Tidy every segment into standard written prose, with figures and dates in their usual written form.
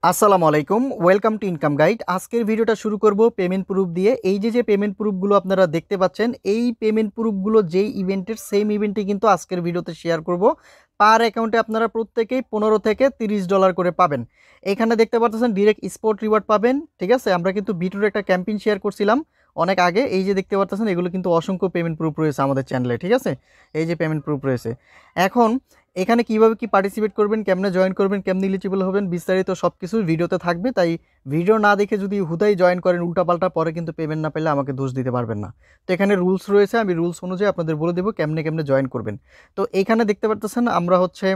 আসসালামু আলাইকুম, welcome to income guide. আজকের ভিডিওটা শুরু করব পেমেন্ট প্রুফ দিয়ে। এই যে পেমেন্ট প্রুফগুলো আপনারা দেখতে পাচ্ছেন, এই পেমেন্ট প্রুফগুলো যেই ইভেন্টের সেম ইভেন্টই কিন্তু আজকের ভিডিওতে শেয়ার করব। পার অ্যাকাউন্টে আপনারা প্রত্যেকেই 15 থেকে $30 করে পাবেন। এখানে দেখতে পাচ্ছেন ডিরেক্ট স্পট রিওয়ার্ড পাবেন। ঠিক আছে, আমরা কিন্তু বিটুর একটা ক্যাম্পেইন শেয়ার করছিলাম অনেক আগে। এই যে দেখতে পাচ্ছেন, এগুলো কিন্তু অসংখ্য পেমেন্ট প্রুফ রয়েছে আমাদের চ্যানেলে। ঠিক আছে, এই যে পেমেন্ট প্রুফ রয়েছে। এখন এখানে কিভাবে কি পার্টিসিপেট করবেন, কেমনে জয়েন করবেন, কেমনে এলিজিবল হবেন, বিস্তারিত সব কিছু ভিডিওতে থাকবে। তাই ভিডিও না দেখে যদি হুদাই জয়েন করেন উল্টাপাল্টা, পরে কিন্তু পেমেন্ট না পেলে আমাকে দোষ দিতে পারবেন না। তো এখানে রুলস রয়েছে, আমি রুলস অনুযায়ী আপনাদের বলে দেবো কেমনে কেমনে জয়েন করবেন। তো এখানে দেখতে পাচ্ছেন আমরা হচ্ছে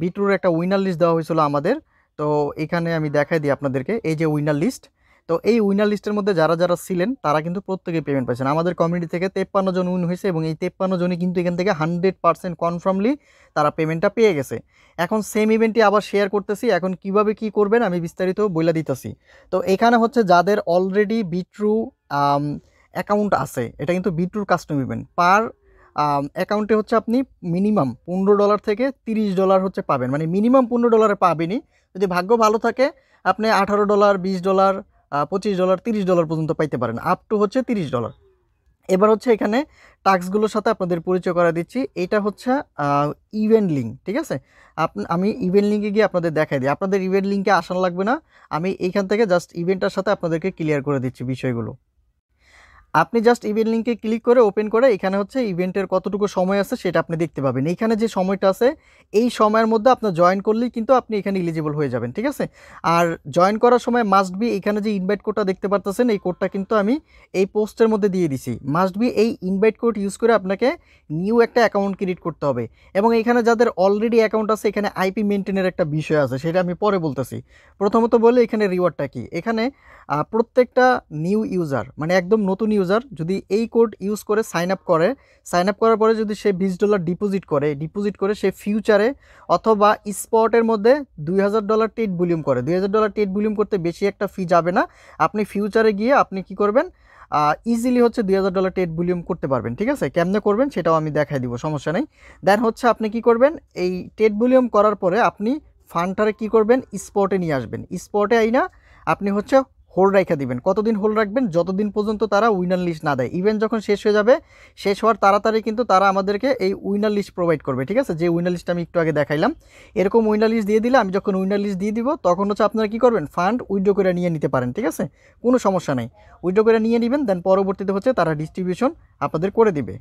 বিট্রুর একটা উইনার লিস্ট দেওয়া হয়েছিল আমাদের। তো এখানে আমি দেখাই দিই আপনাদেরকে, এই যে উইনার লিস্ট। তো এই উইনার লিস্টের মধ্যে যারা যারা ছিলেন তারা কিন্তু প্রত্যেকে পেমেন্ট পাচ্ছেন। আমাদের কমিউনিটি থেকে 53 জন উইন হয়েছে এবং এই 53 জনই কিন্তু এখান থেকে 100% কনফার্মলি তারা পেমেন্টটা পেয়ে গেছে। এখন সেম ইভেন্টটি আবার শেয়ার করতেছি। এখন কিভাবে কি করবেন আমি বিস্তারিত বলে দিতেছি। তো এখানে হচ্ছে যাদের অলরেডি বিট্রু অ্যাকাউন্ট আছে, এটা কিন্তু বিট্রুর কাস্টম ইভেন্ট। পার অ্যাকাউন্টে হচ্ছে আপনি মিনিমাম $15 থেকে $30 হচ্ছে পাবেন, মানে মিনিমাম $15 পাবেনই। যদি ভাগ্য ভালো থাকে আপনি $18, $20, $25, $30 পর্যন্ত পাইতে পারেন, আপ টু হচ্ছে $30। এবার হচ্ছে এখানে টাস্কগুলোর সাথে আপনাদের পরিচয় করা দিচ্ছি। এটা হচ্ছে ইভেন্ট লিঙ্ক। ঠিক আছে, আমি ইভেন্ট লিঙ্কে গিয়ে আপনাদের দেখাই দিই। আপনাদের ইভেন্ট লিঙ্কে আসানো লাগবে না, আমি এইখান থেকে জাস্ট ইভেন্টটার সাথে আপনাদেরকে ক্লিয়ার করে দিচ্ছি বিষয়গুলো। আপনি জাস্ট ইভেন্ট লিঙ্কে ক্লিক করে ওপেন করে এখানে হচ্ছে ইভেন্টের কতটুকু সময় আছে সেটা আপনি দেখতে পাবেন। এইখানে যে সময়টা আছে এই সময়ের মধ্যে আপনার জয়েন করলেই কিন্তু আপনি এখানে এলিজিবল হয়ে যাবেন। ঠিক আছে, আর জয়েন করার সময় মাস্ট বি এখানে যে ইনভাইট কোডটা দেখতে পারতেছেন, এই কোডটা কিন্তু আমি এই পোস্টের মধ্যে দিয়ে দিছি। মাস্ট বি এই ইনভাইট কোড ইউজ করে আপনাকে নিউ একটা অ্যাকাউন্ট ক্রিয়েট করতে হবে। এবং এখানে যাদের অলরেডি অ্যাকাউন্ট আছে, এখানে আইপি মেনটেনের একটা বিষয় আছে, সেটা আমি পরে বলতেছি। প্রথমত বলে এখানে রিওয়ার্ডটা কি, এখানে প্রত্যেকটা নিউ ইউজার মানে একদম নতুন ইউজার যদি এই কোড ইউজ করে সাইন আপ করার পরে যদি সে $20 ডিপোজিট করে সে ফিউচারে অথবা স্পটের মধ্যে $2000 টেট ভলিউম করে। $2000 টেট ভলিউম করতে বেশি একটা ফি যাবে না। আপনি ফিউচারে গিয়ে আপনি কি করবেন, ইজিলি হচ্ছে $2000 টেট ভলিউম করতে পারবেন। ঠিক আছে, কেমনে করবেন সেটাও আমি দেখাই দিব, সমস্যা নেই। দেন হচ্ছে আপনি কি করবেন, এই টেট ভলিউম করার পরে আপনি ফান্ডটারে কি করবেন, স্পটে নিয়ে আসবেন। স্পটে আইনা আপনি হচ্ছে হোল্ড রাখা দিবেন। কতদিন হোল্ড রাখবেন, যতদিন পর্যন্ত তারা উইনার লিস্ট না দেয়। ইভেন্ট যখন শেষ হয়ে যাবে, শেষ হওয়ার তাড়াতাড়ি কিন্তু তারা আমাদেরকে এই উইনার লিস্ট প্রোভাইড করবে। ঠিক আছে, যে উইনার লিস্ট আমি একটু আগে দেখাইলাম, এরকম উইনার লিস্ট দিয়ে দিলে আমি যখন উইনার লিস্ট দিয়ে দিব তখন হচ্ছে আপনারা কী করবেন, ফান্ড উইথড্র করে নিয়ে নিতে পারেন। ঠিক আছে, কোনো সমস্যা নেই, উইথড্র করে নিয়ে নেবেন। দেন পরবর্তীতে হচ্ছে তারা ডিস্ট্রিবিউশন আপনাদের করে দিবে।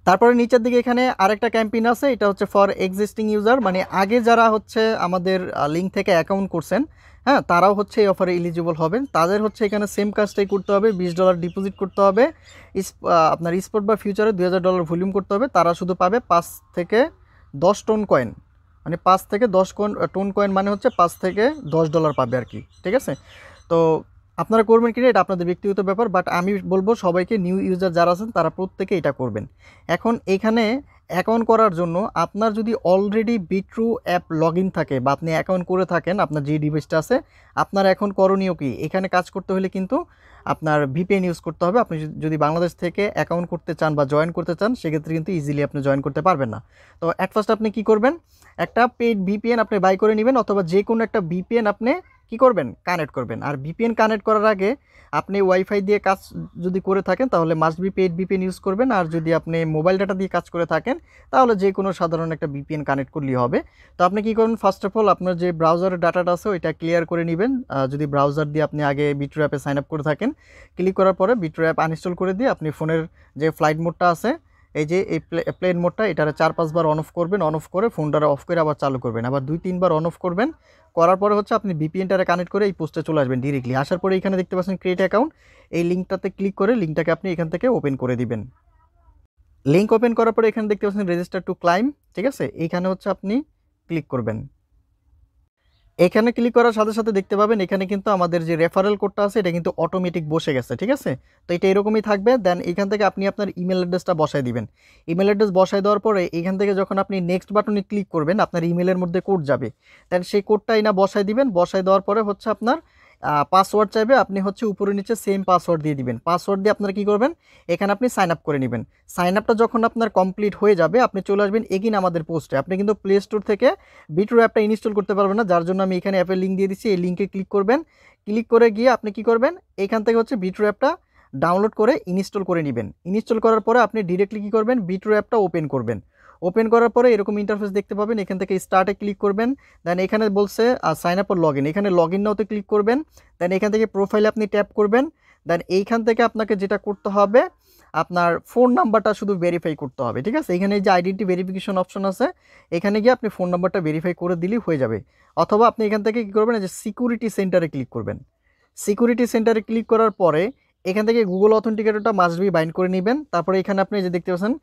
তারপরে নিচের দিকে এখানে আরেকটা ক্যাম্পেইন আছে, এটা হচ্ছে ফর এক্সিস্টিং ইউজার, মানে আগে যারা হচ্ছে আমাদের লিঙ্ক থেকে অ্যাকাউন্ট করছেন, হ্যাঁ, তারাও হচ্ছে এই অফারে এলিজিবল হবেন। তাদের হচ্ছে এখানে সেম কাজটাই করতে হবে, $20 ডিপোজিট করতে হবে, আপনার স্পট বা ফিউচারে $2000 ভলিউম করতে হবে। তারা শুধু পাবে 5 থেকে 10 টন কয়েন, মানে 5 থেকে 10 টন কয়েন, মানে হচ্ছে $5 থেকে $10 পাবে আর কি। ঠিক আছে, তো আপনারা করবেন কিনা এটা আপনাদের ব্যক্তিগত ব্যাপার, বাট আমি বলবো সবাইকে, নিউ ইউজার যারা আছেন তারা প্রত্যেকে এটা করবেন। এখন এখানে অ্যাকাউন্ট করার জন্য আপনার যদি অলরেডি বিট্রু অ্যাপ লগ ইন থাকে বা আপনি অ্যাকাউন্ট করে থাকেন, আপনার যে ডিভাইসটা আছে, আপনার এখন করণীয় কি, এখানে কাজ করতে হলে কিন্তু আপনার ভিপিএন ইউজ করতে হবে। আপনি যদি বাংলাদেশ থেকে অ্যাকাউন্ট করতে চান বা জয়েন করতে চান, সেক্ষেত্রে কিন্তু ইজিলি আপনি জয়েন করতে পারবেন না। তো অ্যাট ফার্স্ট আপনি কি করবেন, একটা পেইড ভিপিএন আপনি বাই করে নেবেন, অথবা যে কোনো একটা ভিপিএন আপনি কি করবেন, কানেক্ট করবেন। আর ভিপিএন কানেক্ট করার আগে আপনি ওয়াইফাই দিয়ে কাজ যদি করে থাকেন তাহলে must be paid VPN use করবেন। আর যদি আপনি মোবাইল ডাটা দিয়ে কাজ করে থাকেন তাহলে যে কোনো সাধারণ একটা ভিপিএন কানেক্ট করলেই হবে। তো আপনি কি করবেন, ফার্স্ট অফ অল আপনার যে ব্রাউজারের ডাটাটা আছে ওইটা ক্লিয়ার করে নেবেন। যদি ব্রাউজার দিয়ে আপনি আগে বিট্রু অ্যাপে সাইন আপ করে থাকেন, ক্লিক করার পরে বিট্রু অ্যাপ আনইনস্টল করে দিয়ে আপনি ফোনের যে ফ্লাইট মোডটা আছে, এই যে এই প্লেন মোডটা, এটারে 4-5 বার অন অফ করবেন, অন অফ করে ফোনটারে অফ করে আবার চালু করবেন, আবার 2-3 বার অন অফ করবেন। করার পরে হচ্ছে আপনি ভিপিএনটারে কানেক্ট করে এই পোস্টে চলে আসবেন ডিরেক্টলি। আসার পরে এখানে দেখতে পাচ্ছেন ক্রিয়েট অ্যাকাউন্ট, এই লিঙ্কটাতে ক্লিক করে লিঙ্কটাকে আপনি এখান থেকে ওপেন করে দিবেন। লিঙ্ক ওপেন করার পরে এখানে দেখতে পাচ্ছেন রেজিস্টার টু ক্লাইম। ঠিক আছে, এইখানে হচ্ছে আপনি ক্লিক করবেন। এখানে ক্লিক করার সাথে সাথে দেখতে পাবেন এখানে কিন্তু আমাদের যে রেফারেল কোডটা আছে এটা কিন্তু অটোমেটিক বসে গেছে। ঠিক আছে, তো এটা এরকমই থাকবে। দেন এখান থেকে আপনি আপনার ইমেল অ্যাড্রেসটা বসায় দিবেন। ইমেল অ্যাড্রেস বসায় দেওয়ার পরে এখান থেকে যখন আপনি নেক্সট বাটনে ক্লিক করবেন আপনার ইমেলের মধ্যে কোড যাবে, দেন সেই কোডটাই না বসায় দিবেন। বসায় দেওয়ার পরে হচ্ছে আপনার পাসওয়ার্ড চাইবে, আপনি হচ্ছে উপরে নিচে সেম পাসওয়ার্ড দিয়ে দিবেন। পাসওয়ার্ড দিয়ে আপনারা কী করবেন, এখানে আপনি সাইন আপ করে নেবেন। সাইন আপটা যখন আপনার কমপ্লিট হয়ে যাবে আপনি চলে আসবেন এগিন আমাদের পোস্টে। আপনি কিন্তু প্লে স্টোর থেকে বিট্রু অ্যাপটা ইনস্টল করতে পারবেন না, যার জন্য আমি এখানে অ্যাপের লিঙ্ক দিয়ে দিচ্ছি। এই লিঙ্কে ক্লিক করবেন, ক্লিক করে গিয়ে আপনি কি করবেন, এখান থেকে হচ্ছে বিট্রু অ্যাপটা ডাউনলোড করে ইনস্টল করে নেবেন। ইনস্টল করার পরে আপনি ডিরেক্টলি কী করবেন, বিট্রু অ্যাপটা ওপেন করবেন। ওপেন করার পরে এরকম ইন্টারফেস দেখতে পাবেন, এখান থেকে স্টার্টে ক্লিক করবেন। দেন এখানে বলছে sign up or log in, এখানে লগ ইন নাওতে ক্লিক করবেন। দেন এখান থেকে প্রোফাইলে আপনি ট্যাপ করবেন। দেন এইখান থেকে আপনাকে যেটা করতে হবে, আপনার ফোন নাম্বারটা শুধু ভেরিফাই করতে হবে, ঠিক আছে। এখানে যে আইডেন্টি ভেরিফিকেশন অপশন আছে, এখানে গিয়ে আপনি ফোন নাম্বারটা ভেরিফাই করে দিলেই হয়ে যাবে। অথবা আপনি এখান থেকে কী করবেন, যে সিকিউরিটি সেন্টারে ক্লিক করবেন। সিকিউরিটি সেন্টারে ক্লিক করার পরে এখান থেকে গুগল অথেন্টিকেটরটা মাস্ট বি বাইন্ড করে নেবেন। তারপরে এখানে আপনি যে দেখতে পাচ্ছেন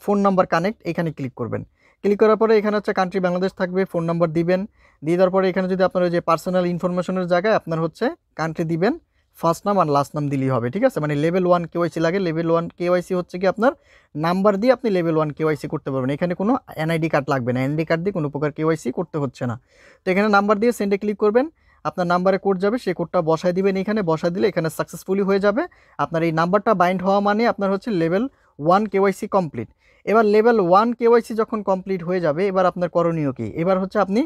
ফোন নাম্বার কানেক্ট, এখানে ক্লিক করবেন। ক্লিক করার পরে এখানে হচ্ছে কান্ট্রি বাংলাদেশ থাকবে, ফোন নাম্বার দিবেন। দিয়ে দেওয়ার পরে এখানে যদি আপনার ওই যে পার্সোনাল ইনফরমেশনের জায়গায় আপনার হচ্ছে কান্ট্রি দিবেন, ফার্স্ট নাম আর লাস্ট নাম দিলেই হবে, ঠিক আছে। মানে লেভেল 1 কেওয়াইসি লাগে। লেভেল 1 কেওয়াইসি হচ্ছে কি আপনার নাম্বার দিয়ে আপনি লেভেল 1 কেওয়াইসি করতে পারবেন। এখানে কোনো এনআইডি কার্ড লাগবে না, এনআইডি কার্ড দিয়ে কোনো প্রকার কেওয়াইসি করতে হচ্ছে না। তো এখানে নাম্বার দিয়ে সেন্ডে ক্লিক করবেন, আপনার নাম্বারে কোড যাবে, সেই কোডটা বসায় দিবেন। এখানে বসায় দিলে এখানে সাকসেসফুলি হয়ে যাবে। আপনার এই নাম্বারটা বাইন্ড হওয়া মানে আপনার হচ্ছে লেভেল 1 কেওয়াইসি কমপ্লিট। এবার লেভেল 1 কেওয়াইসি যখন কমপ্লিট হয়ে যাবে, এবার আপনার করণীয় কি, এবার হচ্ছে আপনি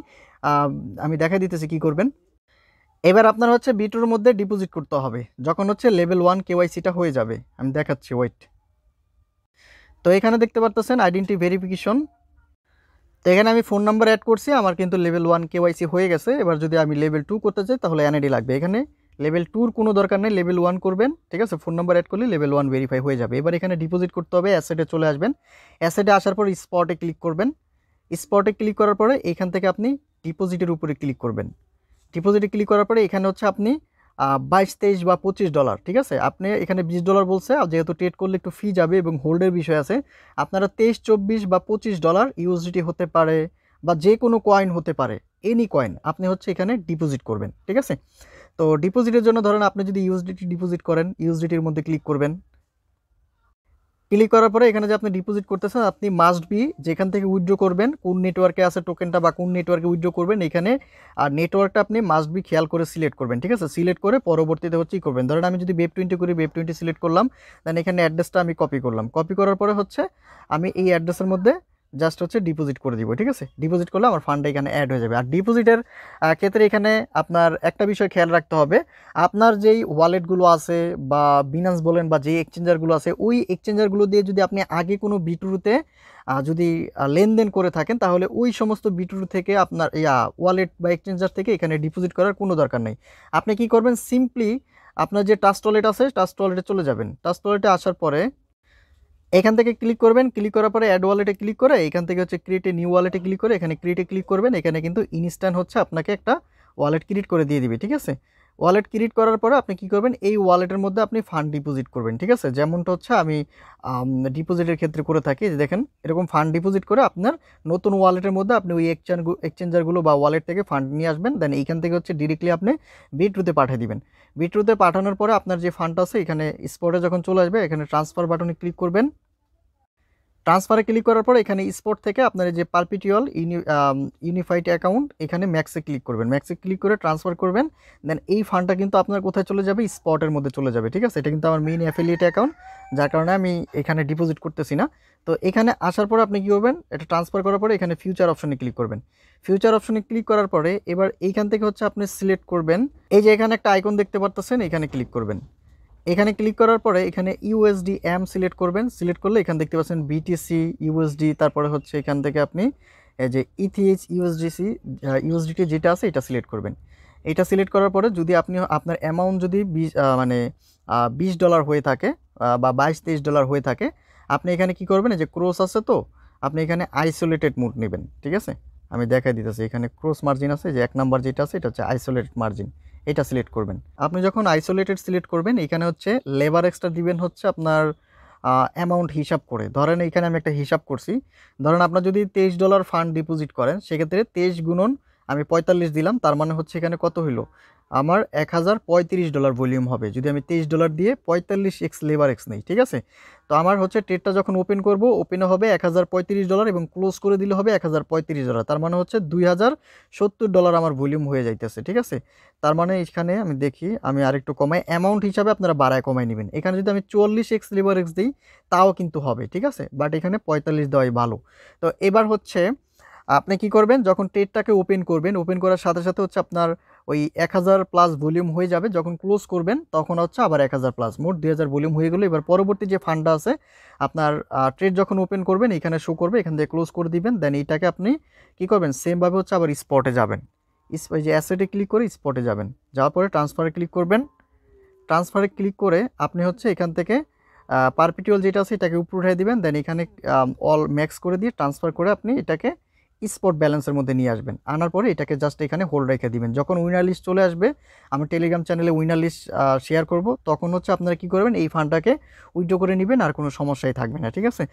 আমি দেখাই দিতেছি কি করবেন। এবার আপনার হচ্ছে বিট্রুর মধ্যে ডিপোজিট করতে হবে যখন হচ্ছে লেভেল 1 কেওয়াইসিটা হয়ে যাবে। আমি দেখাচ্ছি, ওয়েট। তো এখানে দেখতে পারতেছেন আইডেন্টি ভেরিফিকেশন। তো এখানে আমি ফোন নাম্বার অ্যাড করছি, আমার কিন্তু লেভেল 1 কেওয়াইসি হয়ে গেছে। এবার যদি আমি লেভেল 2 করতে চাই তাহলে এনআইডি লাগবে। এখানে লেভেল 2-র কোনো দরকার নেই, লেভেল 1 করবেন, ঠিক আছে। ফোন নাম্বার অ্যাড করলে লেভেল 1 ভেরিফাই হয়ে যাবে। এবার এখানে ডিপোজিট করতে হবে, অ্যাসেটে চলে আসবেন। অ্যাসেটে আসার পর স্পটে ক্লিক করবেন। স্পটে ক্লিক করার পরে এখান থেকে আপনি ডিপোজিটের উপরে ক্লিক করবেন। ডিপোজিটে ক্লিক করার পরে এখানে হচ্ছে আপনি 22, 23 বা $25, ঠিক আছে। আপনি এখানে $20 বলছে, আর যেহেতু ট্রেড করলে একটু ফি যাবে এবং হোল্ডের বিষয় আছে, আপনারা 23, 24 বা $25 ইউএসডিটি হতে পারে বা যে কোনো কয়েন হতে পারে, এনি কয়েন আপনি হচ্ছে এখানে ডিপোজিট করবেন, ঠিক আছে। তো ডিপোজিটের জন্য ধরেন আপনি যদি ইউএসডিটি ডিপোজিট করেন, ইউএসডিটির মধ্যে ক্লিক করবেন। ক্লিক করার পরে এখানে যে আপনি ডিপোজিট করতেছেন, আপনি মাস্ট বি যেখান থেকে উইথড্র করবেন, কোন নেটওয়ার্কে আছে টোকেনটা বা কোন নেটওয়ার্কে উইথড্র করবেন, এখানে আর নেটওয়ার্কটা আপনি মাস্ট বি খেয়াল করে সিলেক্ট করবেন, ঠিক আছে। সিলেক্ট করে পরবর্তীতে হচ্ছে কি করবেন, ধরেন আমি যদি Web20 করি, Web20 সিলেক্ট করলাম। দেন এখানে অ্যাড্রেসটা আমি কপি করলাম। কপি করার পরে হচ্ছে আমি এই অ্যাড্রেসের মধ্যে জাস্ট হচ্ছে ডিপোজিট করে দিব, ঠিক আছে। ডিপোজিট করলে আমার ফান্ডটা এখানে অ্যাড হয়ে যাবে। আর ডিপোজিটের ক্ষেত্রে এখানে আপনার একটা বিষয় খেয়াল রাখতে হবে, আপনার যেই ওয়ালেটগুলো আছে বা বিনান্স বলেন বা যেই এক্সচেঞ্জারগুলো আছে, ওই এক্সচেঞ্জারগুলো দিয়ে যদি আপনি আগে কোনো বিট্রুতে যদি লেনদেন করে থাকেন, তাহলে ওই সমস্ত বিট্রু থেকে আপনার ওয়ালেট বা এক্সচেঞ্জার থেকে এখানে ডিপোজিট করার কোনো দরকার নেই। আপনি কি করবেন, সিম্পলি আপনার যে ট্রাস্ট ওয়ালেট আছে, ট্রাস্ট ওয়ালেটে চলে যাবেন। ট্রাস্ট ওয়ালেটে আসার পরে এখান থেকে ক্লিক করবেন। ক্লিক করার পরে অ্যাড ওয়ালেটে ক্লিক করে এখান থেকে হচ্ছে ক্রিয়েট এ নিউ ওয়ালেটে ক্লিক করে এখানে ক্রিয়েটে ক্লিক করবেন। এখানে কিন্তু ইনস্ট্যান্ট হচ্ছে আপনাকে একটা ওয়ালেট ক্রিয়েট করে দিয়ে দিবে, ঠিক আছে। ওয়ালেট ক্রিয়েট করার পরে আপনি কি করবেন, এই ওয়ালেটের মধ্যে আপনি ফান্ড ডিপোজিট করবেন, ঠিক আছে। যেমনটা হচ্ছে আমি ডিপোজিটের ক্ষেত্রে করে থাকি, যে দেখেন এরকম ফান্ড ডিপোজিট করে আপনার নতুন ওয়ালেটের মধ্যে আপনি ওই এক্সচেঞ্জারগুলো বা ওয়ালেট থেকে ফান্ড নিয়ে আসবেন। দেন এইখান থেকে হচ্ছে ডিরেক্টলি আপনি বিট্রুতে পাঠিয়ে দিবেন। বিট্রুতে পাঠানোর পরে আপনার যে ফান্ড আছে এখানে স্পটে যখন চলে আসবে, এখানে ট্রান্সফার বাটনে ক্লিক করবেন। ট্রান্সফারে ক্লিক করার পর এখানে স্পট থেকে আপনার যে পারপিচুয়াল ইউনিফাইড অ্যাকাউন্ট, এখানে ম্যাক্সে ক্লিক করবেন। ম্যাক্সে ক্লিক করে ট্রান্সফার করবেন। দেন এই ফান্ডটা কিন্তু আপনার কোথায় চলে যাবে, স্পটের মধ্যে চলে যাবে, ঠিক আছে। এটা কিন্তু আমার মেইন অ্যাফিলিয়েট অ্যাকাউন্ট, যার কারণে আমি এখানে ডিপোজিট করতেছি না। তো এখানে আসার পর আপনি কী করবেন, এটা ট্রান্সফার করার পরে এখানে ফিউচার অপশনে ক্লিক করবেন। ফিউচার অপশনে ক্লিক করার পরে এবার এইখান থেকে হচ্ছে আপনি সিলেক্ট করবেন, এই যে এখানে একটা আইকন দেখতে পারতেছেন, এখানে ক্লিক করবেন। এখানে ক্লিক করার পরে এখানে ইউএসডি এম সিলেক্ট করবেন। সিলেক্ট করলে এখানে দেখতে পাচ্ছেন বিটিসি ইউএসডি, তারপরে হচ্ছে এখান থেকে আপনি এই যে ইথিএইচ ইউএসডিটি যেটা আছে এটা সিলেক্ট করবেন। এটা সিলেক্ট করার পরে যদি আপনি আপনার অ্যামাউন্ট যদি $20 হয়ে থাকে বা $22-23 হয়ে থাকে, আপনি এখানে কি করবেন, এই যে ক্রস আছে, তো আপনি এখানে আইসোলেটেড মোড নেবেন, ঠিক আছে। আমি দেখাই দিতেছি, এখানে ক্রস মার্জিন আছে, যে 1 নাম্বার যেটা আছে এটা হচ্ছে আইসোলেটেড মার্জিন, এটা সিলেক্ট করবেন। আপনি যখন আইসোলেটেড সিলেক্ট করবেন, এখানে হচ্ছে লেবার এক্সট্রা দিবেন হচ্ছে আপনার অ্যামাউন্ট হিসাব করে। ধরেন এখানে আমি একটা হিসাব করছি, ধরেন আপনার যদি $23 ফান্ড ডিপোজিট করেন, সেক্ষেত্রে 23 গুণন আমি 45 দিলাম, তার মানে হচ্ছে এখানে কত হইলো, আমার $1035 ভলিউম হবে যদি আমি $23 দিয়ে 45x লেবার এক্স নেই, ঠিক আছে। তো আমার হচ্ছে ট্রেডটা যখন ওপেন করব, ওপেনে হবে $1035 এবং ক্লোজ করে দিলে হবে $1035, তার মানে হচ্ছে $2070 আমার ভলিউম হয়ে যাইতেছে, ঠিক আছে। তার মানে এখানে আমি দেখি, আমি আরেকটু কমাই, অ্যামাউন্ট হিসাবে আপনারা বাড়ায় কমাই নেবেন। এখানে যদি আমি 44x লেবার এক্স দিই তাও কিন্তু হবে, ঠিক আছে, বাট এখানে 45 দেওয়াই ভালো। তো এবার হচ্ছে আপনি কি করবেন, যখন ট্রেডটাকে ওপেন করবেন, ওপেন করার সাথে সাথে হচ্ছে আপনার ওই 1000 প্লাস ভলিউম হয়ে যাবে, যখন ক্লোজ করবেন তখন হচ্ছে আবার 1000 প্লাস, মোট 2000 ভলিউম হয়ে গেলো। এবার পরবর্তী যে ফান্ডটা আছে আপনার, ট্রেড যখন ওপেন করবেন এখানে শো করবে, এখান থেকে ক্লোজ করে দিবেন, দেন এইটাকে আপনি কি করবেন, সেমভাবে হচ্ছে আবার স্পটে যাবেন, এই যে অ্যাসেটে ক্লিক করে স্পটে যাবেন, যাওয়ার পরে ট্রান্সফারে ক্লিক করবেন। ট্রান্সফারে ক্লিক করে আপনি হচ্ছে এখান থেকে পারপিটুয়াল যেটা আছে এটাকে উপরে উঠিয়ে দিবেন, দেন এখানে অল ম্যাক্স করে দিয়ে ট্রান্সফার করে আপনি এটাকে স্পট ব্যালেন্সের মধ্যে নিয়ে আসবেন। আনার পরে এটাকে জাস্ট এখানে হোল্ড রেখে দিবেন। যখন উইনার লিস্ট চলে আসবে, আমি টেলিগ্রাম চ্যানেলে উইনার লিস্ট শেয়ার করব, তখন হচ্ছে আপনারা কি করবেন, এই ফান্ডটাকে উইথড্র করে নেবেন, আর কোনো সমস্যাই থাকবে না, ঠিক আছে।